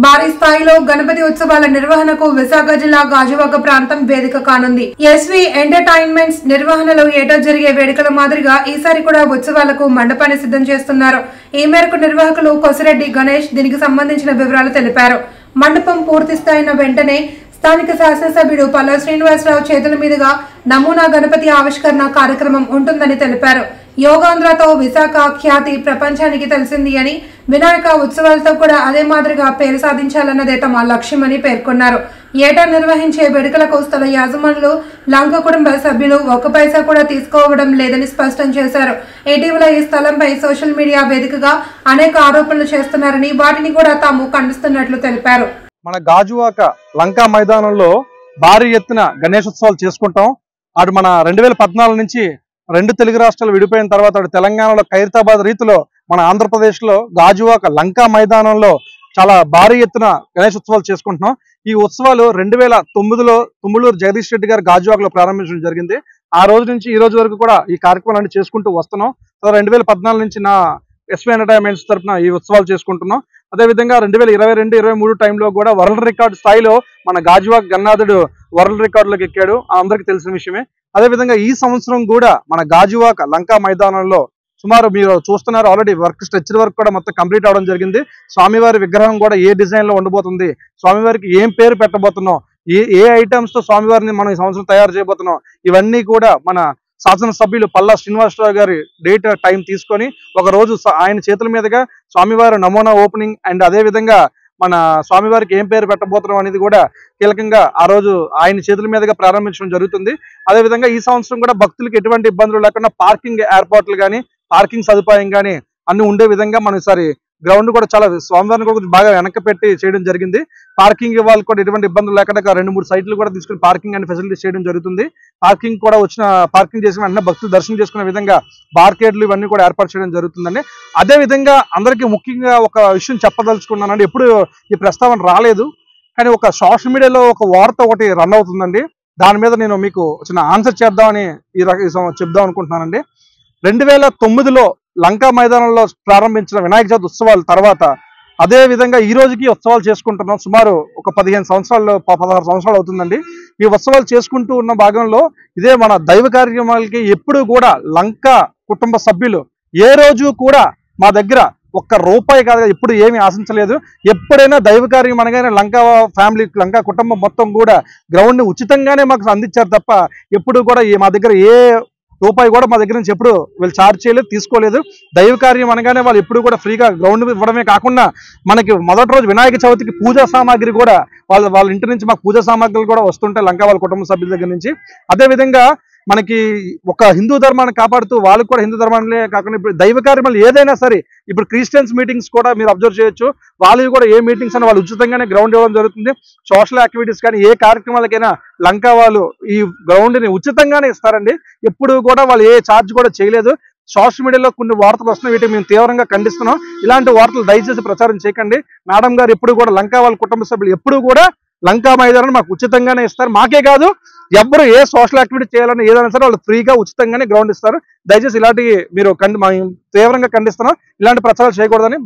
భారీ స్థాయిలో గణపతి ఉత్సవాల నిర్వహణకు విశాఖ జిల్లా గాజువాక ప్రాంతం వేదిక కానుంది. ఎస్వి ఎంటర్టైన్మెంట్స్ నిర్వహణలో ఏటా జరిగే వేడుకల మాదిరిగా ఈసారి కూడా ఉత్సవాలకు మండపాన్ని సిద్ధం చేస్తున్నారు. ఈ మేరకు నిర్వాహకులు కొసిరెడ్డి గణేష్ దీనికి సంబంధించిన వివరాలు తెలిపారు. మండపం పూర్తి స్థాయిన వెంటనే స్థానిక శాసనసభ్యుడు పల్లా శ్రీనివాసరావు చేతుల మీదుగా నమూనా గణపతి ఆవిష్కరణ కార్యక్రమం ఉంటుందని తెలిపారు. యోగాంధ్రతో విశాఖ ఖ్యాతి ప్రపంచానికి తెలిసింది అని, వినాయక ఉత్సవాలతో కూడా అదే మాదిరిగా పేరు సాధించాలన్నదే తమ లక్ష్యమని పేర్కొన్నారు. ఏటా నిర్వహించే వేడుకలకు స్థల యాజమానులు, లంక కుటుంబ సభ్యులు ఒక్క పైసా కూడా తీసుకోవడం లేదని స్పష్టం చేశారు. ఇటీవల ఈ స్థలంపై సోషల్ మీడియా వేదికగా అనేక ఆరోపణలు చేస్తున్నారని, వాటిని కూడా తాము ఖండిస్తున్నట్లు తెలిపారు. మన గాజువాక లంకా మైదానంలో భారీ ఎత్తున గణేశోత్సవాలు చేసుకుంటాం. అటు మన 2014 నుంచి 2 తెలుగు రాష్ట్రాలు విడిపోయిన తర్వాత అటు తెలంగాణలో ఖైరతాబాద్ రీతిలో మన ఆంధ్రప్రదేశ్లో గాజువాక లంకా మైదానంలో చాలా భారీ ఎత్తున గణేశోత్సవాలు చేసుకుంటున్నాం. ఈ ఉత్సవాలు 2009లో తుమ్మలూరు జగదీష్ రెడ్డి గారు గాజువాకలో ప్రారంభించడం జరిగింది. ఆ రోజు నుంచి ఈ రోజు వరకు కూడా ఈ కార్యక్రమాన్ని చేసుకుంటూ వస్తున్నాం. 2014 నుంచి నా ఎస్వి ఎంటర్టైన్మెంట్స్ తరఫున ఈ ఉత్సవాలు చేసుకుంటున్నాం. అదేవిధంగా 2022-23 టైంలో కూడా వరల్డ్ రికార్డు స్థాయిలో మన గాజువాక గన్నాథుడు వరల్డ్ రికార్డులోకి ఎక్కాడు, అందరికీ తెలిసిన విషయమే. అదేవిధంగా ఈ సంవత్సరం కూడా మన గాజువాక లంకా మైదానంలో సుమారు మీరు చూస్తున్నారు ఆల్రెడీ వర్క్ స్ట్రక్చర్ వర్క్ కూడా మొత్తం కంప్లీట్ అవడం జరిగింది. స్వామివారి విగ్రహం కూడా ఏ డిజైన్ లో ఉండబోతుంది, స్వామివారికి ఏం పేరు పెట్టబోతున్నాం, ఏ ఐటమ్స్ తో స్వామివారిని మనం ఈ సంవత్సరం తయారు చేయబోతున్నాం, ఇవన్నీ కూడా మన శాసనసభ్యులు పల్లా శ్రీనివాసరావు గారి డేట్ టైం తీసుకొని ఒక రోజు ఆయన చేతుల మీదుగా స్వామివారి నమూనా ఓపెనింగ్ అండ్ అదే విధంగా మన స్వామివారికి ఏం పేరు పెట్టబోతున్నాం అనేది కూడా కీలకంగా ఆ రోజు ఆయన చేతుల మీదుగా ప్రారంభించడం జరుగుతుంది. అదేవిధంగా ఈ సంవత్సరం కూడా భక్తులకు ఎటువంటి ఇబ్బందులు లేకుండా పార్కింగ్ ఏర్పాట్లు కానీ పార్కింగ్ సదుపాయం కానీ అన్ని ఉండే విధంగా మనం ఈసారి గ్రౌండ్ కూడా చాలా స్వామివారిని కూడా బాగా వెనక్కి పెట్టి చేయడం జరిగింది. పార్కింగ్ వాళ్ళకి కూడా ఎటువంటి ఇబ్బందులు లేకుండా 2-3 సైట్లు కూడా తీసుకుని పార్కింగ్ అండ్ ఫెసిలిటీస్ చేయడం జరుగుతుంది. పార్కింగ్ కూడా వచ్చిన పార్కింగ్ చేసిన వెంటనే భక్తులు దర్శనం చేసుకునే విధంగా బార్కేడ్లు ఇవన్నీ కూడా ఏర్పాటు చేయడం జరుగుతుందండి. అదే విధంగా అందరికీ ముఖ్యంగా ఒక విషయం చెప్పదలుచుకున్నానండి, ఎప్పుడు ఈ ప్రస్తావన రాలేదు కానీ ఒక సోషల్ మీడియాలో ఒక వార్త ఒకటి రన్ అవుతుందండి. దాని మీద నేను మీకు చిన్న ఆన్సర్ చేద్దామని చెప్దాం అనుకుంటున్నానండి. 2009లో లంకా మైదానంలో ప్రారంభించిన వినాయక చవితి ఉత్సవాల తర్వాత అదే విధంగా ఈ రోజుకి ఉత్సవాలు చేసుకుంటున్నాం. సుమారు ఒక 16 సంవత్సరాలు అవుతుందండి. ఈ ఉత్సవాలు చేసుకుంటూ ఉన్న భాగంలో ఇదే మన దైవ కార్యక్రమాలకి ఎప్పుడు కూడా లంకా కుటుంబ సభ్యులు ఏ రోజు కూడా మా దగ్గర ₹1 కాదు ఎప్పుడు ఏమీ ఆశించలేదు. ఎప్పుడైనా దైవ కార్యం అనగానే లంకా ఫ్యామిలీ లంకా కుటుంబం మొత్తం కూడా గ్రౌండ్ని ఉచితంగానే మాకు అందించారు తప్ప ఎప్పుడు కూడా మా దగ్గర ₹1 కూడా మా దగ్గర నుంచి ఎప్పుడు వీళ్ళు ఛార్జ్ చేయలేదు, తీసుకోలేదు. దైవ కార్యం అనగానే వాళ్ళు ఎప్పుడు కూడా ఫ్రీగా గ్రౌండ్ ఇవ్వడమే కాకుండా మనకి మొదటి రోజు వినాయక చవితికి పూజా సామాగ్రి కూడా వాళ్ళ ఇంటి నుంచి మాకు పూజా సామాగ్రిలు కూడా వస్తుంటాయి లంకా వాళ్ళ కుటుంబ సభ్యుల దగ్గర నుంచి. అదేవిధంగా మనకి ఒక హిందూ ధర్మాన్ని కాపాడుతూ వాళ్ళకు కూడా హిందూ ధర్మాలే కాకుండా ఇప్పుడు దైవ కార్యక్రమాలు ఏదైనా సరే ఇప్పుడు క్రిస్టియన్స్ మీటింగ్స్ కూడా మీరు అబ్జర్వ్ చేయొచ్చు. వాళ్ళు కూడా ఏ మీటింగ్స్ అని వాళ్ళు ఉచితంగానే గ్రౌండ్ ఇవ్వడం జరుగుతుంది. సోషల్ యాక్టివిటీస్ కానీ ఏ కార్యక్రమాలకైనా లంకా వాళ్ళు ఈ గ్రౌండ్ని ఉచితంగానే ఇస్తారండి. ఎప్పుడు కూడా వాళ్ళు ఏ ఛార్జ్ కూడా చేయలేదు. సోషల్ మీడియాలో కొన్ని వార్తలు వస్తున్నాయి, వీటిని మేము తీవ్రంగా ఖండిస్తున్నాం. ఇలాంటి వార్తలు దయచేసి ప్రచారం చేయకండి. మేడం గారు ఎప్పుడు కూడా లంకా వాళ్ళ కుటుంబ సభ్యులు ఎప్పుడు కూడా లంకా మైదానం మాకు ఉచితంగానే ఇస్తారు. మాకే కాదు ఎవరు ఏ సోషల్ యాక్టివిటీ చేయాలని ఏదైనా సరే వాళ్ళు ఫ్రీగా ఉచితంగానే గ్రౌండ్ ఇస్తారు. దయచేసి ఇలాంటి మీరు తీవ్రంగా ఖండిస్తున్నాం. ఇలాంటి ప్రచారాలు చేయకూడదని